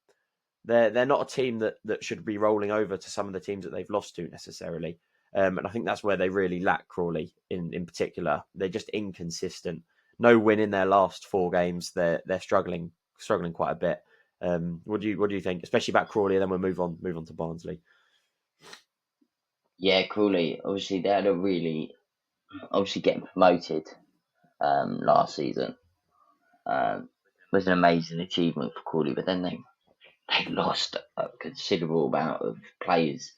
They're not a team that should be rolling over to some of the teams that they've lost to necessarily. And I think that's where they really lack Crawley in particular. They're just inconsistent. No win in their last 4 games. They're struggling quite a bit. What do you think, especially about Crawley? And then we'll move on to Barnsley. yeah, Crawley. Obviously, they had a really obviously getting promoted last season was an amazing achievement for Crawley, but then they lost a considerable amount of players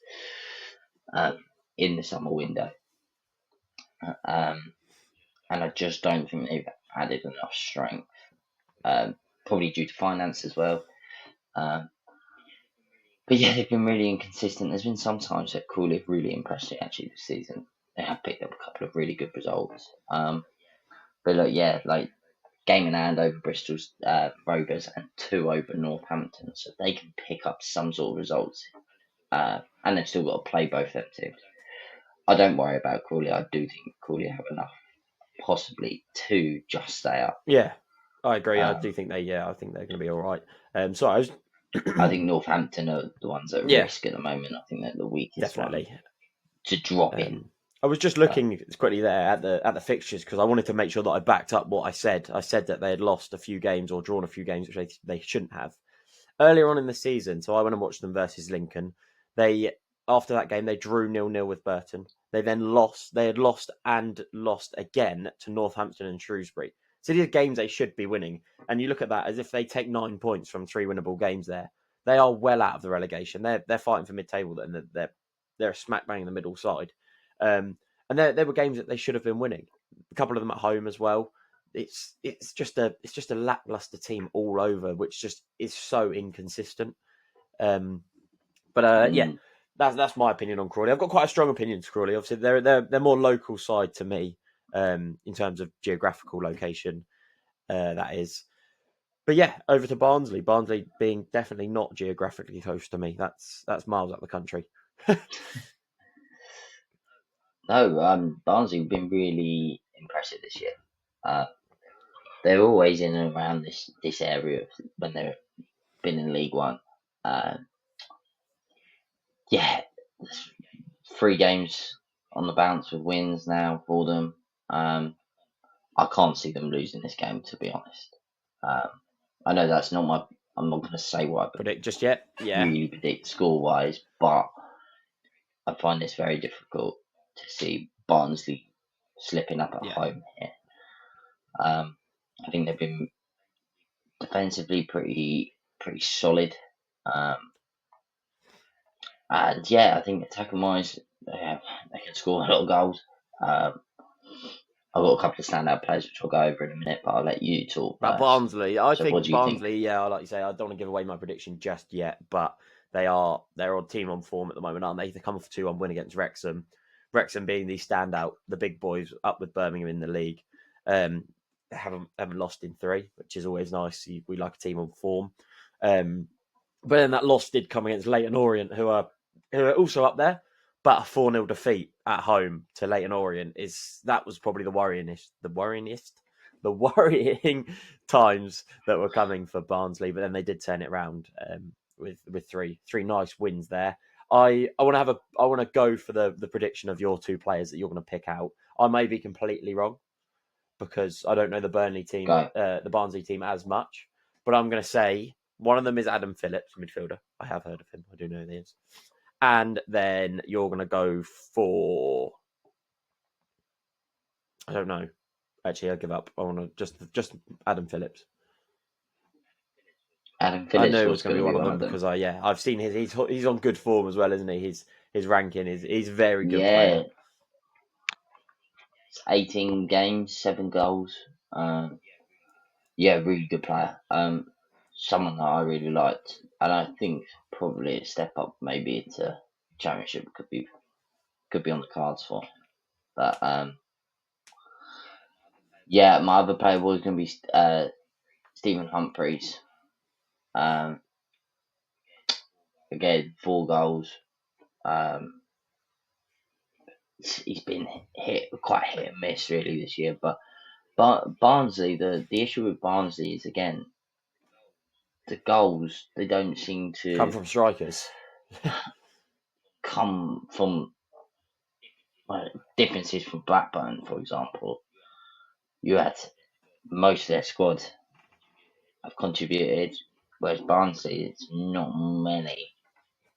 um, in the summer window, um, and I just don't think they've added enough strength. Probably due to finance as well. Um, but yeah, they've been really inconsistent. There's been some times that Crawley have really impressed me actually this season. They have picked up a couple of really good results. But look, yeah, like game in hand over Bristol's Rovers and 2 over Northampton, so they can pick up some sort of results. And they've still got to play both them teams. I don't worry about Crawley. I do think Crawley have enough, possibly, to just stay up. Yeah, I agree. I do Um, think I think they're going to be all right. So I was, I think Northampton are the ones at yeah, risk at the moment. I think they're the weakest one definitely. to drop in. I was just Uh, looking quickly there at the fixtures because I wanted to make sure that I backed up what I said. I said that they had lost a few games or drawn a few games which they shouldn't have earlier on in the season. So I went and watched them versus Lincoln. They After that game they drew 0-0 with Burton. They then lost. They had lost and lost again to Northampton and Shrewsbury. So these are games they should be winning. And you look at that as if they take 9 points from 3 winnable games there. They are well out of the relegation. They're fighting for mid-table and they're smack bang in the middle side. And there were games that they should have been winning. A couple of them at home as well. It's just a lackluster team all over, which just is so inconsistent. Um, but yeah, mm, that's my opinion on Crawley. I've got quite a strong opinion to Crawley. Obviously, they're more local side to me in terms of geographical location. That is. But yeah, over to Barnsley. Barnsley being definitely not geographically close to me. That's miles up the country. no, Barnsley have been really impressive this year. Uh, they're always in and around this area when they've been in League One. Uh, yeah, 3 games on the bounce with wins now for them. I can't see them losing this game, to be honest. Um, I know that's not my. I'm not going to say what I Predict just yet? Yeah, really predict score wise, but I find this very difficult to see Barnsley slipping up at yeah. home here. I think they've been defensively pretty solid. Um, And yeah, I think attacking wise, they can score a lot of goals. I've got a couple of standout players which I'll go over in a minute, but I'll let you talk But first. Barnsley, I So, what think do you think? Barnsley, yeah, like you say, I don't want to give away my prediction just yet, but they're a team on form at the moment, aren't they? They come off a 2-1 win against Wrexham. Wrexham being the standout, the big boys up with Birmingham in the league. They haven't lost in 3, which is always nice. We like a team on form. But then that loss did come against Leighton Orient, who are also up there, but a 4-0 defeat at home to Leighton Orient was probably the worrying times that were coming for Barnsley. But then they did turn it around with three nice wins there. I want to go for the prediction of your 2 players that you're going to pick out. I may be completely wrong because I don't know the Burnley team, Go. the Barnsley team as much, but I'm going to say one of them is Adam Phillips, midfielder. I have heard of him. I do know who he is. And then you're going to go for, I don't know. Actually, I give up. I want to just Adam Phillips. Adam I Phillips knew it was was going going to to be be one of one them of them. because I've seen he's on good form as well, isn't he? His ranking is he's a very good player. Yeah, it's 18 games, 7 goals. Yeah, really good player. Someone that I really liked, and I think probably a step up maybe into championship could be on the cards for. But yeah, my other player was going to be Stephen Humphreys. Um, again, 4 goals. Um, he's been quite hit and miss really this year. But Barnsley, the issue with Barnsley is again the goals. They don't seem Come to from strikers. come from differences from Blackburn, for example. You had most of their squad have contributed, whereas Barnsley, it's not many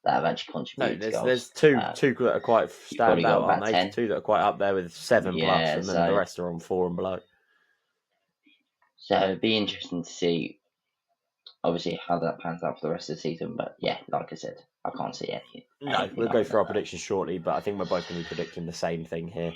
that have actually No, contributed to there's goals. two that are quite You've stand probably got out, aren't about they? 10. 2 that are quite up there with 7 plus, Yeah, and then the so rest are on 4 and below. it'd be interesting to see, obviously, how that pans out for the rest of the season. But yeah, like I said, I can't see No, anything we'll go other through than our predictions shortly, but I think we're both going to be predicting the same thing here.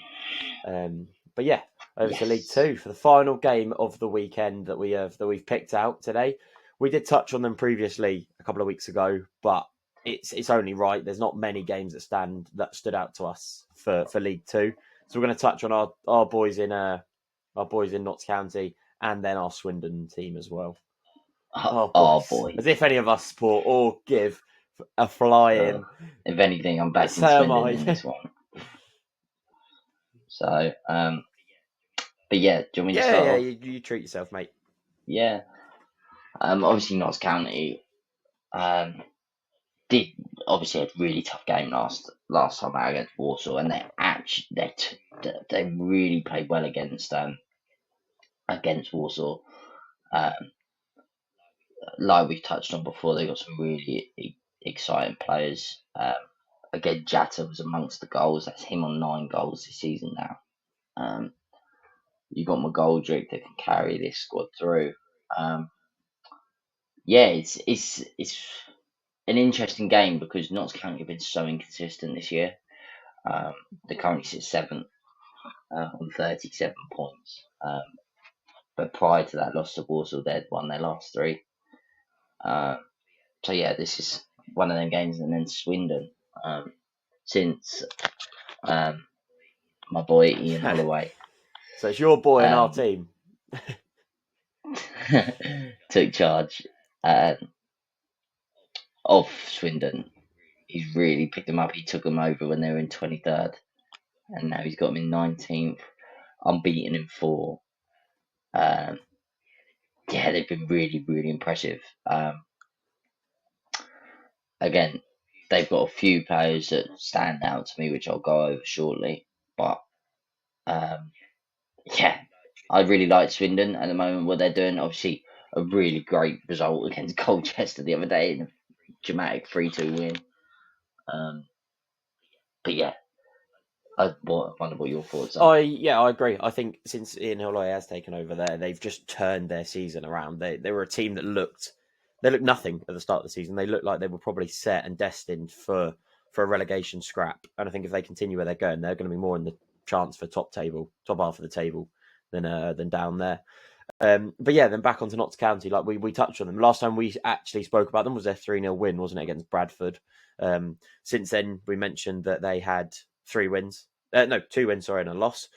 But yeah, that. over to League Yes. Two for the final game of the weekend that we've picked out today. We did touch on them previously a couple of weeks ago, but it's only right. There's not many games that stood out to us for League Two, so we're going to touch on our boys in Notts County and then our Swindon team as well. Oh Oh boys, boy. as if any of us support or give a flying. If anything, I'm backing So am Swindon in I. this one. So, but yeah, do you want me to Yeah, start yeah. off? You treat yourself, mate. Yeah. Obviously, Notts County um, did obviously had a really tough game last time out against Warsaw, and they really played well against Warsaw. Um, like we've touched on before, they got some really exciting players. Again, Jatta was amongst the goals. That's him on 9 goals this season now. Um, you got McGoldrick that can carry this squad through. Um, yeah, it's an interesting game because Notts County have been so inconsistent this year. Um, they currently sit 7th on 37 points. But prior to that loss to Warsaw, they'd won their last 3. So yeah, this is one of them games, and then Swindon. Since my boy Ian Holloway So it's your boy in our um, team. took charge of Swindon, he's really picked them up. He took them over when they were in 23rd, and now he's got them in 19th, unbeaten in 4. Um, yeah, they've been really, really impressive. Again, they've got a few players that stand out to me, which I'll go over shortly. But um, yeah, I really like Swindon at the moment. What they're doing, obviously, a really great result against Colchester the other day in a dramatic 3-2 win. But yeah, I wonder what your thoughts are. I agree. I think since Ian Holloway has taken over there, they've just turned their season around. They were a team that looked nothing at the start of the season. They looked like they were probably set and destined for for a relegation scrap. And I think if they continue where they're going, they're going to be more in the chance for top half of the table than down there. But yeah, then back onto Notts County, like we touched on them. Last time we actually spoke about them was their 3-0 win, wasn't it, against Bradford? Since then, we mentioned that they had 2 wins, and a loss.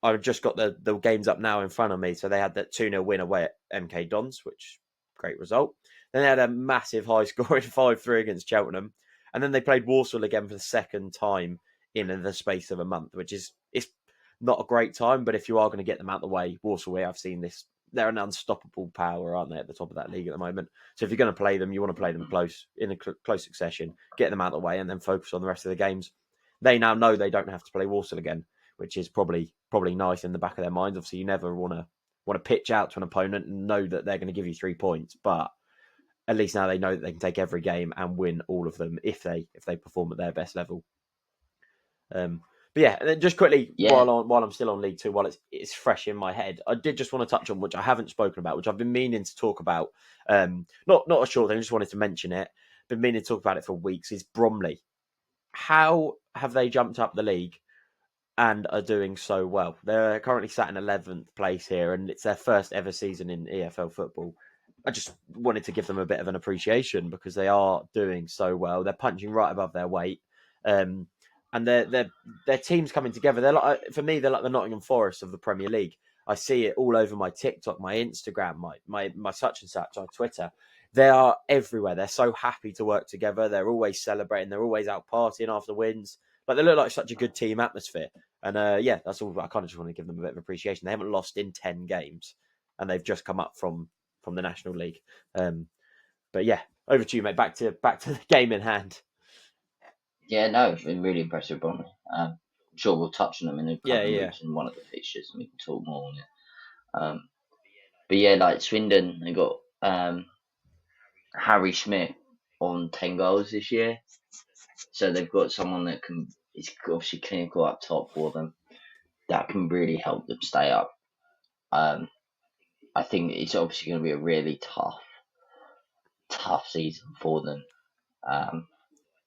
I've just got the games up now in front of me. So they had that 2-0 win away at MK Dons, which great result. Then they had a massive high scoring 5-3 against Cheltenham. And then they played Walsall again for the second time in the space of a month, which is it's not a great time. But if you are going to get them out of the way, Walsall, I've seen this. They're an unstoppable power, aren't they, at the top of that league at the moment? So if you're going to play them, you want to play them close in a close succession, get them out of the way, and then focus on the rest of the games. They now know they don't have to play Walsall again, which is probably nice in the back of their minds. Obviously, you never want to pitch out to an opponent and know that they're going to give you 3 points, but at least now they know that they can take every game and win all of them if they perform at their best level. But yeah, and then just quickly, while I'm still on League Two, while it's fresh in my head, I did just want to touch on, which I haven't spoken about, which I've been meaning to talk about. Not a short thing, I just wanted to mention it. Been meaning to talk about it for weeks. Is Bromley? How have they jumped up the league and are doing so well? They're currently sat in 11th place here, and it's their first ever season in EFL football. I just wanted to give them a bit of an appreciation because they are doing so well. They're punching right above their weight. And their team's coming together. They're like, for me, they're like the Nottingham Forest of the Premier League. I see it all over my TikTok, my Instagram, my such and such on Twitter. They are everywhere. They're so happy to work together. They're always celebrating. They're always out partying after wins. Like they look like such a good team atmosphere. And that's all. I kind of just want to give them a bit of appreciation. They haven't lost in 10 games, and they've just come up from the National League. But yeah, over to you, mate. Back to the game in hand. Yeah, no, it's been really impressive, Bromley. I'm sure we'll touch on them in a couple of weeks in one of the fixtures, and we can talk more on it. But yeah, like Swindon, they got Harry Schmidt on 10 goals this year, so they've got someone that is obviously clinical up top for them, that can really help them stay up. I think it's obviously going to be a really tough season for them.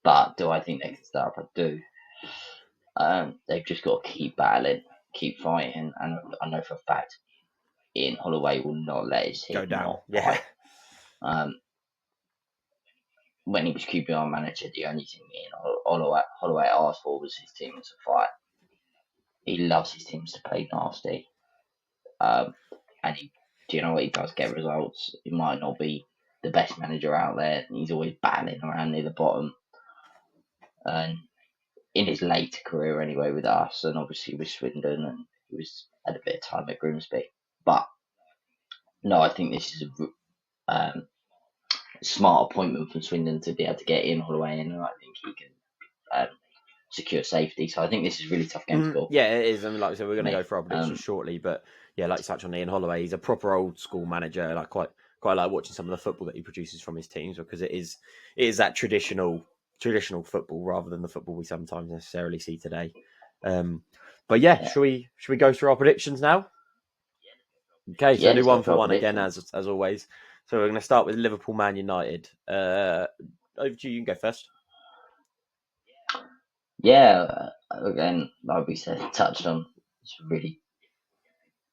But do I think they can stay up? I do. They've just got to keep battling, keep fighting, and I know for a fact Ian Holloway will not let his team go down. When he was QPR manager, the only thing Ian Holloway asked for was his team to fight. He loves his teams to play nasty, and do you know what, he does get results. He might not be the best manager out there. He's always battling around near the bottom, and in his late career anyway with us, and obviously with Swindon, and he had a bit of time at Grimsby. But no, I think this is a smart appointment from Swindon to be able to get in Holloway in, and I think he can secure safety. So I think this is a really tough game to go. Yeah, it is. I mean, like I said, we're going to go for our predictions shortly, but yeah, like you touched on Ian Holloway, he's a proper old school manager. Like quite like watching some of the football that he produces from his teams, because it is that traditional football rather than the football we sometimes necessarily see today. But yeah, should we go through our predictions now? Okay, so do one for one again as always. So we're going to start with Liverpool Man United. Over to you. You can go first. Yeah, again, like we said, touched on, it's a really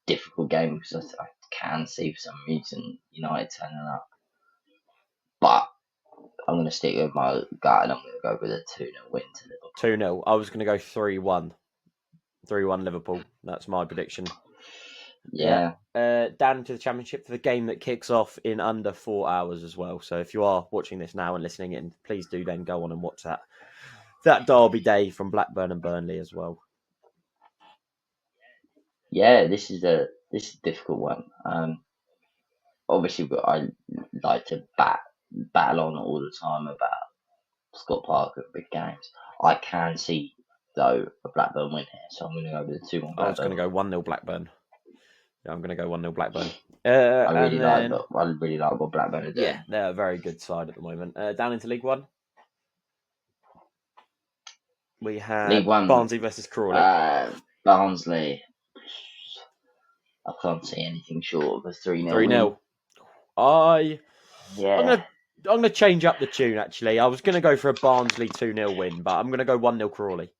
difficult game because I can see for some reason United turning up. But I'm going to stick with my gut, and I'm going to go with a 2-0 win to Liverpool. 2-0. I was going to go 3-1. 3-1 Liverpool. That's my prediction. Yeah. Down to the Championship for the game that kicks off in under 4 hours as well. So if you are watching this now and listening in, please do then go on and watch that derby day from Blackburn and Burnley as well. Yeah, this is a difficult one. Obviously, I like to battle on all the time about Scott Parker and big games. I can see though a Blackburn win here, so I'm going to go with a 2-1 Blackburn. I was going to go 1-0 Blackburn. Yeah, I'm going to go 1-0 Blackburn. I really like what Blackburn are doing. Yeah, they're a very good side at the moment. Down into League One, we have League One, Barnsley versus Crawley. Barnsley. I can't see anything short of a 3-0 win. 3-0. I'm going to change up the tune, actually. I was going to go for a Barnsley 2-0 win, but I'm going to go 1-0 Crawley.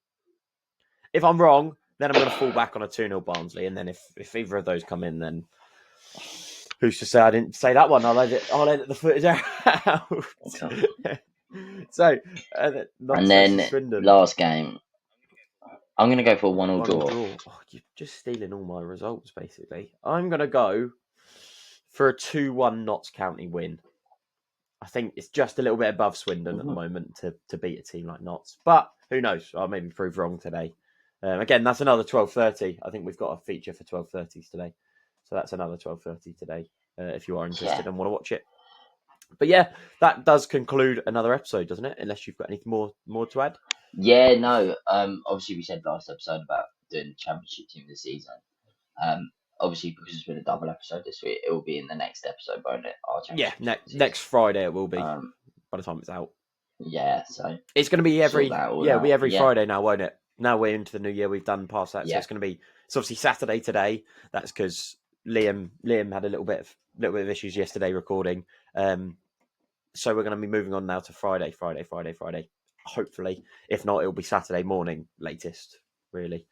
If I'm wrong, then I'm going to fall back on a 2-0 Barnsley. And then if either of those come in, then who's to say I didn't say that one? I'll edit the footage out. Okay. So, And Notts then versus Swindon. last game, I'm going to go for a 1-1 draw. Oh, you're just stealing all my results, basically. I'm going to go for a 2-1 Notts County win. I think it's just a little bit above Swindon at the moment to beat a team like Notts. But who knows? I'll maybe prove wrong today. Again, that's another 12:30. I think we've got a feature for 12:30s today. So that's another 12:30 today, if you are interested and want to watch it. But yeah, that does conclude another episode, doesn't it? Unless you've got anything more to add. Yeah, no. Obviously we said last episode about doing the championship team this season. Obviously because it's been a double episode this week, it will be in the next episode, won't it? Our Yeah, championship next Friday it will be. season. By the time it's out. Yeah, so it's going to be every Yeah. Friday now, won't it? Now we're into the new year. We've done past that, so Yeah. it's obviously Saturday today. That's because Liam had a little bit of issues yesterday recording. So we're going to be moving on now to Friday. Hopefully, if not, it'll be Saturday morning latest. Really.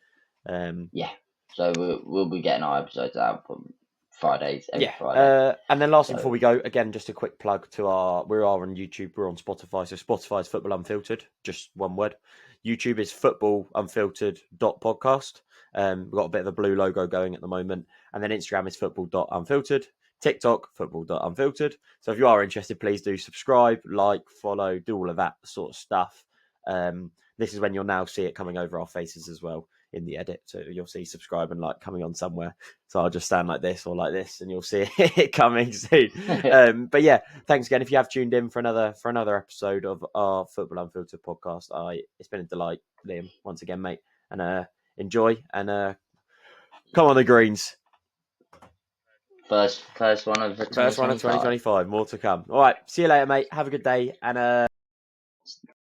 Yeah. So we'll be getting our episodes out from Fridays every Friday. And then lastly, before we go, again, just a quick plug to we are on YouTube, we're on Spotify. So Spotify is Football Unfiltered, just one word. YouTube is Football Unfiltered podcast. We've got a bit of a blue logo going at the moment. And then Instagram is football.unfiltered. TikTok, football.unfiltered. So if you are interested, please do subscribe, like, follow, do all of that sort of stuff. This is when you'll now see it coming over our faces as well in the edit. So you'll see subscribe and like coming on somewhere. So I'll just stand like this or like this and you'll see it coming soon. But yeah, thanks again. If you have tuned in for another episode of our Football Unfiltered podcast, it's been a delight, Liam, once again, mate. And enjoy and come on the Greens. First one of 2025. First one of 2025. More to come. All right. See you later, mate. Have a good day and